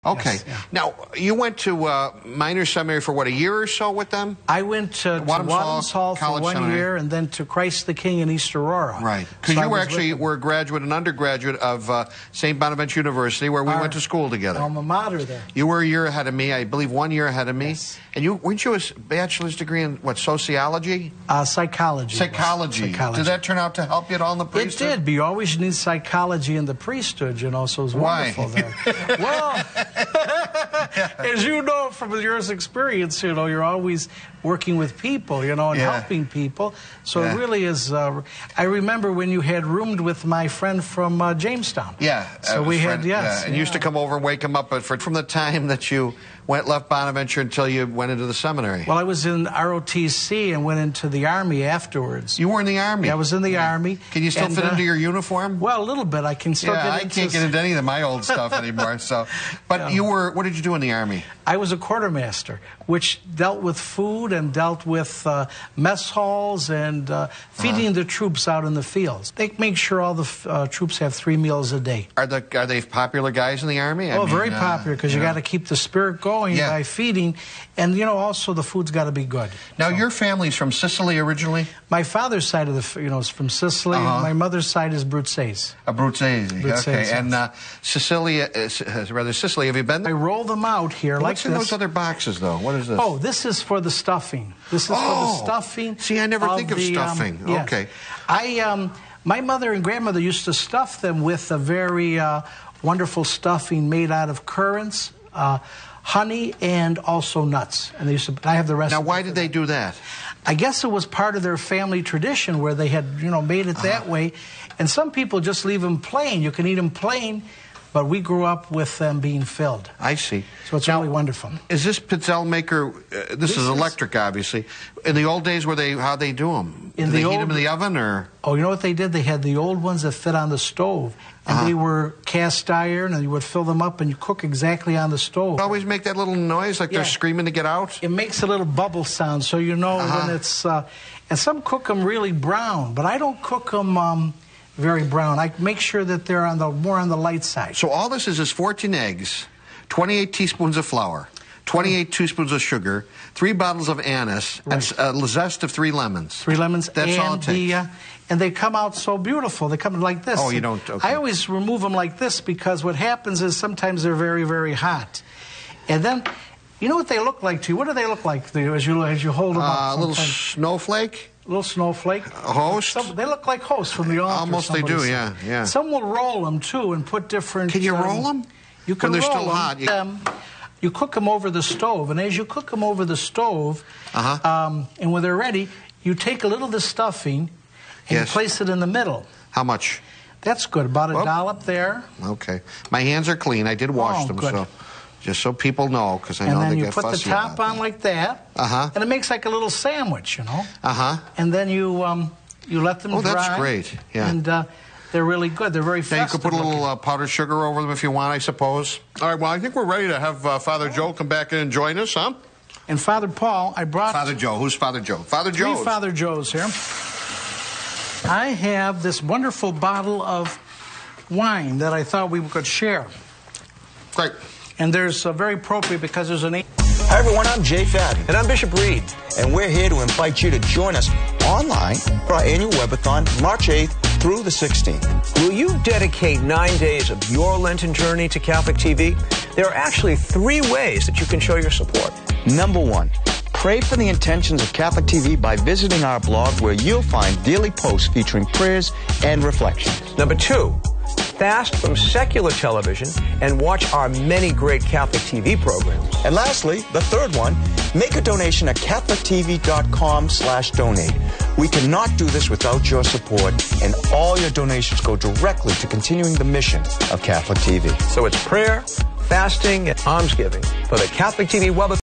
Okay. Yes, yeah. Now, you went to Miners Seminary for, what, a year or so with them? I went to Wadhams Hall for College 1 Seminary. year, and then to Christ the King in East Aurora. Right. Because So you actually were a graduate and undergraduate of St. Bonaventure University, where we went to school together. Alma mater there. You were a year ahead of me, I believe 1 year ahead of me. Yes. And weren't you a bachelor's degree in, what, sociology? Psychology. Psychology. Did that turn out to help you at all in the priesthood? It did, but you always need psychology in the priesthood, you know, so it was wonderful there. Well, as you know from your experience, you know, you're always working with people, you know, and helping people. So it really is. I remember when you had roomed with my friend from Jamestown. Yeah. So we had, and you used to come over and wake him up from the time that you left Bonaventure until you went into the seminary. Well, I was in ROTC and went into the Army afterwards. You were in the Army? Yeah, I was in the Army. Can you still fit into your uniform? Well, a little bit. I can still get into... I can't get into any of my old stuff anymore. So, but you were... What did you do in the Army? I was a quartermaster, which dealt with food and dealt with mess halls and feeding the troops out in the fields. They make sure all the troops have 3 meals a day. Are they popular guys in the Army? I mean, very popular, because you got to keep the spirit going by feeding, and you know, also the food's got to be good. Now, your family's from Sicily originally? My father's side of the, you know, is from Sicily. And my mother's side is Bruzzese. Bruzzese. Okay. And Sicily, have you been there? I roll them out here like this. What's in those other boxes, though? What is this? Oh, this is for the stuffing. This is for the stuffing. See, I never think of stuffing. Yes. Okay. My mother and grandmother used to stuff them with a very wonderful stuffing made out of currants, honey, and also nuts. And they used to. I have the recipe. Now, why did they do that? I guess it was part of their family tradition where they had, you know, made it that way. And some people just leave them plain. You can eat them plain, but we grew up with them being filled. I see. So it's really wonderful. Is this pizzelle maker? This is electric, obviously. In the old days, how'd they do them? Did they heat them in the oven, or? Oh, you know what they did? They had the old ones that fit on the stove. And they were cast iron, and you would fill them up, and you cook exactly on the stove. Always make that little noise like they're screaming to get out? It makes a little bubble sound, so you know when it's... and some cook them really brown, but I don't cook them very brown. I make sure that they're more on the light side. So all this is 14 eggs, 28 teaspoons of flour, 28 teaspoons of sugar, 3 bottles of anise, and a zest of 3 lemons. 3 lemons. That's all it takes. And they come out so beautiful. They come like this. Oh, you don't? Okay. I always remove them like this because what happens is sometimes they're very, very hot. And then, you know what they look like to you? What do they look like to you as you hold them up? A little snowflake? A little snowflake. A host? They look like hosts from the altar. Almost they do, yeah. Some will roll them, too, and put different... Can you roll them? You can when they're roll still them. hot. You cook them over the stove, and as you cook them over the stove, and when they're ready, you take a little of the stuffing and you place it in the middle. How much? That's good. About a dollop there. Okay. My hands are clean. I did wash them, so just so people know, because I know they get fussy. And then you put the top on like that, and it makes like a little sandwich, you know. And then you let them dry. Oh, that's great. Yeah. And they're really good. They're very festive. Now, you could put a little powdered sugar over them if you want, I suppose. All right, well, I think we're ready to have Father Joe come back in and join us, huh? And Father Paul, I brought... Father Joe. Who's Father Joe? Father Joe. 3 Father Joes here. I have this wonderful bottle of wine that I thought we could share. Great. And there's very appropriate because there's an... Hi, everyone. I'm Jay Fadden. And I'm Bishop Reed. And we're here to invite you to join us online for our annual webathon, March 8th through the 16th. Will you dedicate 9 days of your Lenten journey to Catholic TV? There are actually 3 ways that you can show your support. Number 1, pray for the intentions of Catholic TV by visiting our blog, where you'll find daily posts featuring prayers and reflections. Number 2, fast from secular television and watch our many great Catholic TV programs. And lastly, the third one, make a donation at catholictv.com/donate. We cannot do this without your support, and all your donations go directly to continuing the mission of Catholic TV. So it's prayer, fasting, and almsgiving for the Catholic TV Webathon.